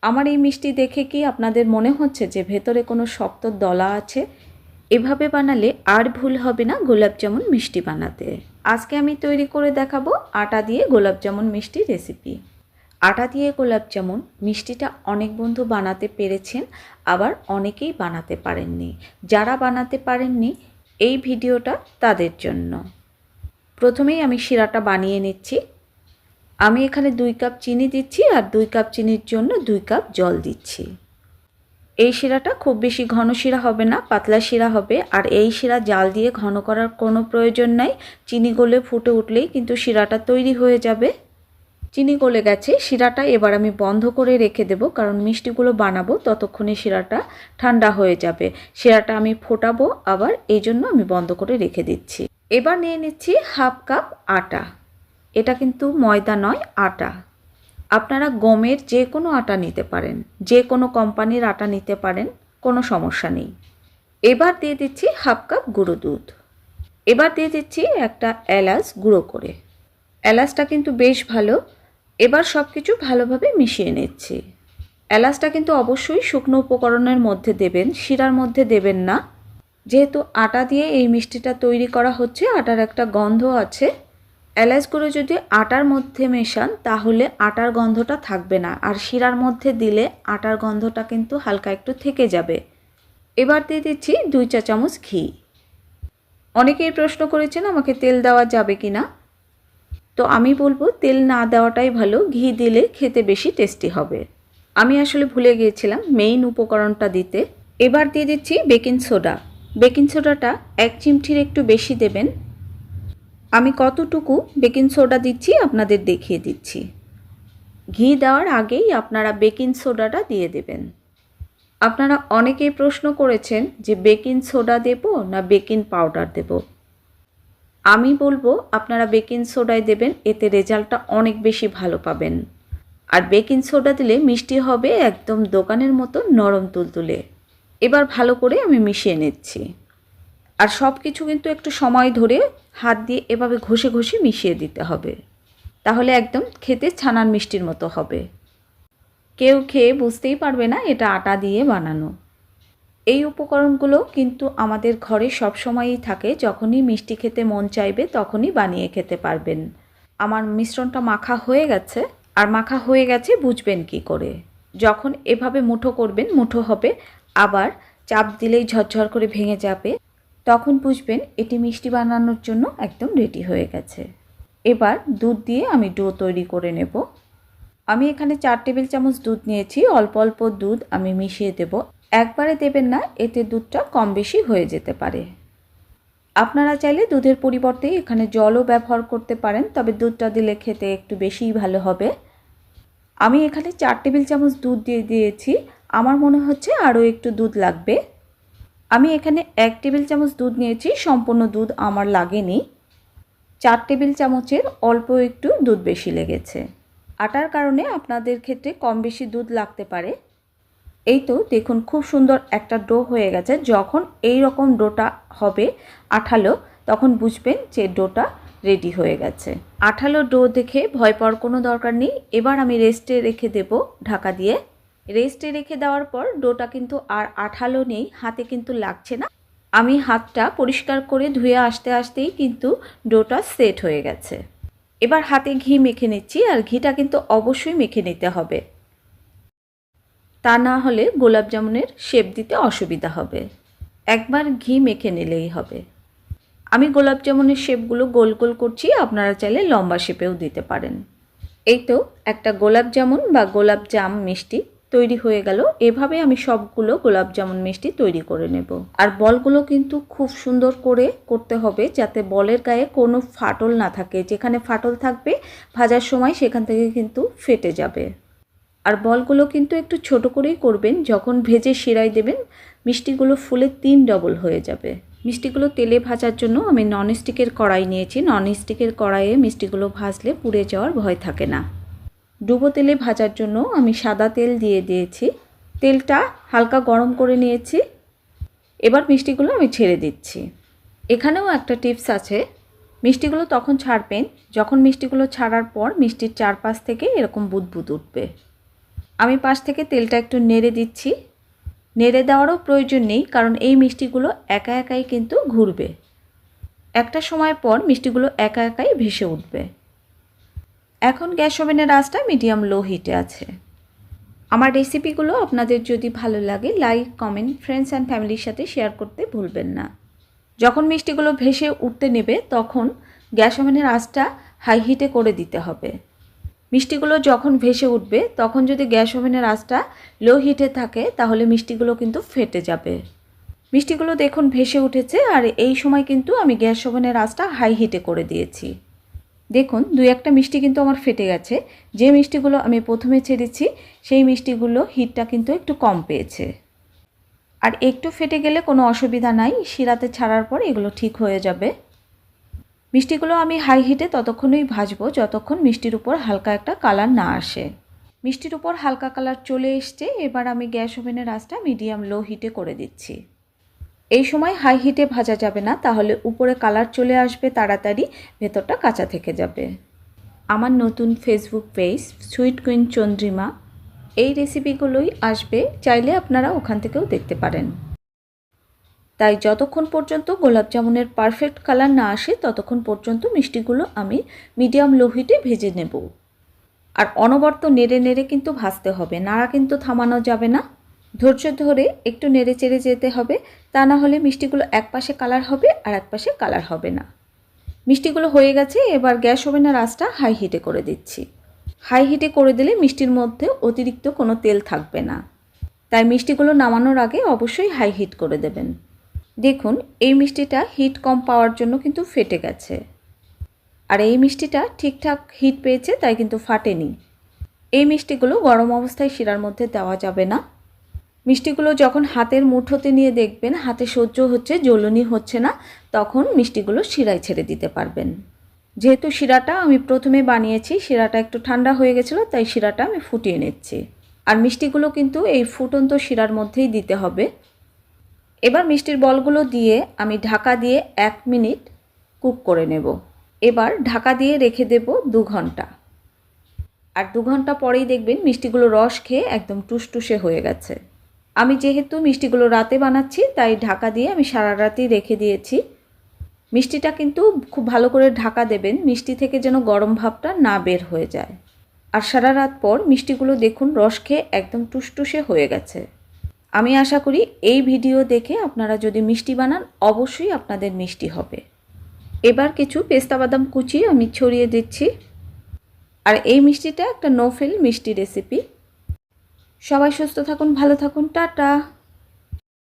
আমার এই মিষ্টি দেখে কি আপনাদের মনে হচ্ছে যে ভেতরে কোনো শক্ত দলা আছে? এভাবে বানালে আর ভুল হবে না গোলাপ জামুন মিষ্টি বানাতে। আজকে আমি তৈরি করে দেখাবো আটা দিয়ে গোলাপ জামুন মিষ্টি রেসিপি। আটা দিয়ে গোলাপ জামুন মিষ্টিটা অনেক বন্ধু বানাতে পেরেছেন, আবার অনেকেই বানাতে পারেননি। যারা বানাতে পারেননি এই ভিডিওটা তাদের জন্য। প্রথমেই আমি শিরাটা বানিয়ে নিচ্ছি। আমি এখানে 2 কাপ চিনি দিচ্ছি আর 2 কাপ চিনির জন্য 2 কাপ জল দিচ্ছি। এই শিরাটা খুব বেশি ঘন শিরা হবে না, পাতলা শিরা হবে। আর এই শিরা জাল দিয়ে ঘন করার কোনো প্রয়োজন নাই। চিনি গলে ফুটে উঠলেই কিন্তু শিরাটা তৈরি হয়ে যাবে। চিনি গলে গেছে, শিরাটা এবার আমি বন্ধ করে রেখে দেব, কারণ মিষ্টিগুলো বানাবো ততক্ষণে শিরাটা ঠান্ডা হয়ে যাবে। শিরাটা আমি ফোটাবো আবার, এই জন্য আমি বন্ধ করে রেখে দিচ্ছি। এবার নিয়ে নিচ্ছি হাফ কাপ আটা। এটা কিন্তু ময়দা নয়, আটা। আপনারা গমের যে কোনো আটা নিতে পারেন, যে কোনো কোম্পানির আটা নিতে পারেন, কোনো সমস্যা নেই। এবার দিয়ে দিচ্ছি হাফ কাপ গুঁড়ো দুধ। এবার দিয়ে দিচ্ছি একটা এলাচ গুঁড়ো করে। এলাচটা কিন্তু বেশ ভালো। এবার সব কিছু ভালোভাবে মিশিয়ে নিচ্ছি। এলাচটা কিন্তু অবশ্যই শুকনো উপকরণের মধ্যে দেবেন, শিরার মধ্যে দেবেন না। যেহেতু আটা দিয়ে এই মিষ্টিটা তৈরি করা হচ্ছে, আটার একটা গন্ধ আছে। এলাচ গুঁড়ো যদি আটার মধ্যে মেশান তাহলে আটার গন্ধটা থাকবে না, আর শিরার মধ্যে দিলে আটার গন্ধটা কিন্তু হালকা একটু থেকে যাবে। এবার দিয়ে দিচ্ছি 2 চা চামচ ঘি। অনেকেই প্রশ্ন করেছেন আমাকে তেল দেওয়া যাবে কি না, তো আমি বলবো তেল না দেওয়াটাই ভালো, ঘি দিলে খেতে বেশি টেস্টি হবে। আমি আসলে ভুলে গিয়েছিলাম মেইন উপকরণটা দিতে। এবার দিয়ে দিচ্ছি বেকিং সোডা। বেকিং সোডাটা 1 চিমটির একটু বেশি দেবেন। আমি কতটুকু বেকিং সোডা দিচ্ছি আপনাদের দেখিয়ে দিচ্ছি। ঘি দেওয়ার আগেই আপনারা বেকিং সোডাটা দিয়ে দেবেন। আপনারা অনেকেই প্রশ্ন করেছেন যে বেকিং সোডা দেব না বেকিং পাউডার দেব। আমি বলবো আপনারা বেকিং সোডাই দেবেন, এতে রেজাল্টটা অনেক বেশি ভালো পাবেন। আর বেকিং সোডা দিলে মিষ্টি হবে একদম দোকানের মতো নরম তুলতুলে। এবার ভালো করে আমি মিশিয়ে নিচ্ছি। আর সব কিছু কিন্তু একটু সময় ধরে হাত দিয়ে এভাবে ঘষে ঘষে মিশিয়ে দিতে হবে, তাহলে একদম খেতে ছানার মিষ্টির মতো হবে। কেউ খেয়ে বুঝতেই পারবে না এটা আটা দিয়ে বানানো। এই উপকরণগুলো কিন্তু আমাদের ঘরে সবসময়ই থাকে, যখনই মিষ্টি খেতে মন চাইবে তখনই বানিয়ে খেতে পারবেন। আমার মিশ্রণটা মাখা হয়ে গেছে। আর মাখা হয়ে গেছে বুঝবেন কি করে? যখন এভাবে মুঠো করবেন, মুঠো হবে, আবার চাপ দিলেই ঝরঝর করে ভেঙে যাবে, তখন বুঝবেন এটি মিষ্টি বানানোর জন্য একদম রেডি হয়ে গেছে। এবার দুধ দিয়ে আমি ডো তৈরি করে নেব। আমি এখানে 4 টেবিল চামচ দুধ নিয়েছি। অল্প অল্প দুধ আমি মিশিয়ে দেব, একবারে দেবেন না, এতে দুধটা কম বেশি হয়ে যেতে পারে। আপনারা চাইলে দুধের পরিবর্তে এখানে জলও ব্যবহার করতে পারেন, তবে দুধটা দিলে খেতে একটু বেশিই ভালো হবে। আমি এখানে 4 টেবিল চামচ দুধ দিয়ে দিয়েছি, আমার মনে হচ্ছে আরও একটু দুধ লাগবে। আমি এখানে 1 টেবিল চামচ দুধ নিয়েছি, সম্পূর্ণ দুধ আমার লাগেনি। 4 টেবিল চামচের অল্প একটু দুধ বেশি লেগেছে। আটার কারণে আপনাদের ক্ষেত্রে কম বেশি দুধ লাগতে পারে। এই তো দেখুন খুব সুন্দর একটা ডো হয়ে গেছে। যখন এই রকম ডোটা হবে আঠালো, তখন বুঝবেন যে ডোটা রেডি হয়ে গেছে। আঠালো ডো দেখে ভয় পাওয়ার কোনো দরকার নেই। এবার আমি রেস্টে রেখে দেব ঢাকা দিয়ে। রেস্টে রেখে দেওয়ার পর ডোটা কিন্তু আর আঠালো নেই, হাতে কিন্তু লাগছে না। আমি হাতটা পরিষ্কার করে ধুয়ে আসতে আসতেই কিন্তু ডোটা সেট হয়ে গেছে। এবার হাতে ঘি মেখে নিচ্ছি, আর ঘিটা কিন্তু অবশ্যই মেখে নিতে হবে, তা না হলে গোলাপ জামুনের শেপ দিতে অসুবিধা হবে। একবার ঘি মেখে নিলেই হবে। আমি গোলাপ জামুনের শেপগুলো গোল গোল করছি, আপনারা চাইলে লম্বা শেপেও দিতে পারেন। এই তো একটা গোলাপ জামুন বা গোলাপ জাম মিষ্টি তৈরি হয়ে গেল। এভাবে আমি সবগুলো গোলাপ জামুন মিষ্টি তৈরি করে নেব। আর বলগুলো কিন্তু খুব সুন্দর করে করতে হবে, যাতে বলের গায়ে কোনো ফাটল না থাকে। যেখানে ফাটল থাকবে ভাজার সময় সেখান থেকে কিন্তু ফেটে যাবে। আর বলগুলো কিন্তু একটু ছোট করেই করবেন, যখন ভেজে শিরায় দেবেন মিষ্টিগুলো ফুলে 3 ডবল হয়ে যাবে। মিষ্টিগুলো তেলে ভাজার জন্য আমি ননস্টিকের কড়াই নিয়েছি। ননস্টিকের কড়াইয়ে মিষ্টিগুলো ভাজলে পুড়ে যাওয়ার ভয় থাকে না। ডুবো তেলে ভাজার জন্য আমি সাদা তেল দিয়ে দিয়েছি। তেলটা হালকা গরম করে নিয়েছি। এবার মিষ্টিগুলো আমি ছেড়ে দিচ্ছি। এখানেও একটা টিপস আছে, মিষ্টিগুলো তখন ছাড়বেন যখন মিষ্টিগুলো ছাড়ার পর মিষ্টির চারপাশ থেকে এরকম বুদবুদ উঠবে। আমি পাশ থেকে তেলটা একটু নেড়ে দিচ্ছি। নেড়ে দেওয়ারও প্রয়োজন নেই, কারণ এই মিষ্টিগুলো একা একাই কিন্তু ঘুরবে। একটা সময় পর মিষ্টিগুলো একা একাই ভেসে উঠবে। এখন গ্যাস ওভেনের আঁচটা মিডিয়াম লো হিটে আছে। আমার রেসিপিগুলো আপনাদের যদি ভালো লাগে, লাইক, কমেন্ট, ফ্রেন্ডস অ্যান্ড ফ্যামিলির সাথে শেয়ার করতে ভুলবেন না। যখন মিষ্টিগুলো ভেসে উঠতে নেবে তখন গ্যাস ওভেনের আঁচটা হাই হিটে করে দিতে হবে। মিষ্টিগুলো যখন ভেসে উঠবে তখন যদি গ্যাস ওভেনের আঁচটা লো হিটে থাকে তাহলে মিষ্টিগুলো কিন্তু ফেটে যাবে। মিষ্টিগুলো দেখুন ভেসে উঠেছে, আর এই সময় কিন্তু আমি গ্যাস ওভেনের আঁচটা হাই হিটে করে দিয়েছি। দেখুন 2-1টা মিষ্টি কিন্তু আমার ফেটে গেছে। যে মিষ্টিগুলো আমি প্রথমে ছেড়েছি সেই মিষ্টিগুলো হিটটা কিন্তু একটু কম পেয়েছে। আর একটু ফেটে গেলে কোনো অসুবিধা নাই, শিরাতে ছাড়ার পর এগুলো ঠিক হয়ে যাবে। মিষ্টিগুলো আমি হাই হিটে ততক্ষণই ভাজবো যতক্ষণ মিষ্টির উপর হালকা একটা কালার না আসে। মিষ্টির উপর হালকা কালার চলে এসছে। এবার আমি গ্যাস ওভেনের আঁচটা মিডিয়াম লো হিটে করে দিচ্ছি। এই সময় হাই হিটে ভাজা যাবে না, তাহলে উপরে কালার চলে আসবে তাড়াতাড়ি, ভেতরটা কাঁচা থেকে যাবে। আমার নতুন Facebook page sweet queen Chandrima, এই রেসিপিগুলোই আসবে, চাইলে আপনারা ওখান থেকেও দেখতে পারেন। তাই যতক্ষণ পর্যন্ত গোলাপ জামুনের পারফেক্ট কালার না আসে ততক্ষণ পর্যন্ত মিষ্টিগুলো আমি মিডিয়াম লো হিটে ভেজে নেব। আর অনবরত নেড়ে নেড়ে কিন্তু ভাজতে হবে, নাড়া কিন্তু থামানো যাবে না। ধৈর্য ধরে একটু নেড়ে চেড়ে যেতে হবে, তা না হলে মিষ্টিগুলো এক পাশে কালার হবে আর এক পাশে কালার হবে না। মিষ্টিগুলো হয়ে গেছে। এবার গ্যাস ওভেনের আঁচটা হাই হিটে করে দিচ্ছি। হাই হিটে করে দিলে মিষ্টির মধ্যে অতিরিক্ত কোনো তেল থাকবে না, তাই মিষ্টিগুলো নামানোর আগে অবশ্যই হাই হিট করে দেবেন। দেখুন এই মিষ্টিটা হিট কম পাওয়ার জন্য কিন্তু ফেটে গেছে, আর এই মিষ্টিটা ঠিকঠাক হিট পেয়েছে তাই কিন্তু ফাটেনি। এই মিষ্টিগুলো গরম অবস্থায় শিরার মধ্যে দেওয়া যাবে না। মিষ্টিগুলো যখন হাতের মুঠোতে নিয়ে দেখবেন হাতে সহ্য হচ্ছে, জ্বলনি হচ্ছে না, তখন মিষ্টিগুলো শিরায় ছেড়ে দিতে পারবেন। যেহেতু শিরাটা আমি প্রথমে বানিয়েছি, শিরাটা একটু ঠান্ডা হয়ে গেছিলো, তাই শিরাটা আমি ফুটিয়ে নিচ্ছি। আর মিষ্টিগুলো কিন্তু এই ফুটন্ত শিরার মধ্যেই দিতে হবে। এবার মিষ্টির বলগুলো দিয়ে আমি ঢাকা দিয়ে 1 মিনিট কুক করে নেব। এবার ঢাকা দিয়ে রেখে দেব 2 ঘন্টা। আর 2 ঘন্টা পরেই দেখবেন মিষ্টিগুলো রস খেয়ে একদম টুসটুসে হয়ে গেছে। আমি যেহেতু মিষ্টিগুলো রাতে বানাচ্ছি তাই ঢাকা দিয়ে আমি সারা রাতই রেখে দিয়েছি। মিষ্টিটা কিন্তু খুব ভালো করে ঢাকা দেবেন, মিষ্টি থেকে যেন গরম ভাবটা না বের হয়ে যায়। আর সারা রাত পর মিষ্টিগুলো দেখুন রস খেয়ে একদম টুসটুসে হয়ে গেছে। আমি আশা করি এই ভিডিও দেখে আপনারা যদি মিষ্টি বানান অবশ্যই আপনাদের মিষ্টি হবে। এবার কিছু পেস্তা বাদাম কুচি আমি ছড়িয়ে দিচ্ছি। আর এই মিষ্টিটা একটা নো ফেল মিষ্টি রেসিপি। সবাই সুস্থ থাকুন, ভালো থাকুন, টাটা।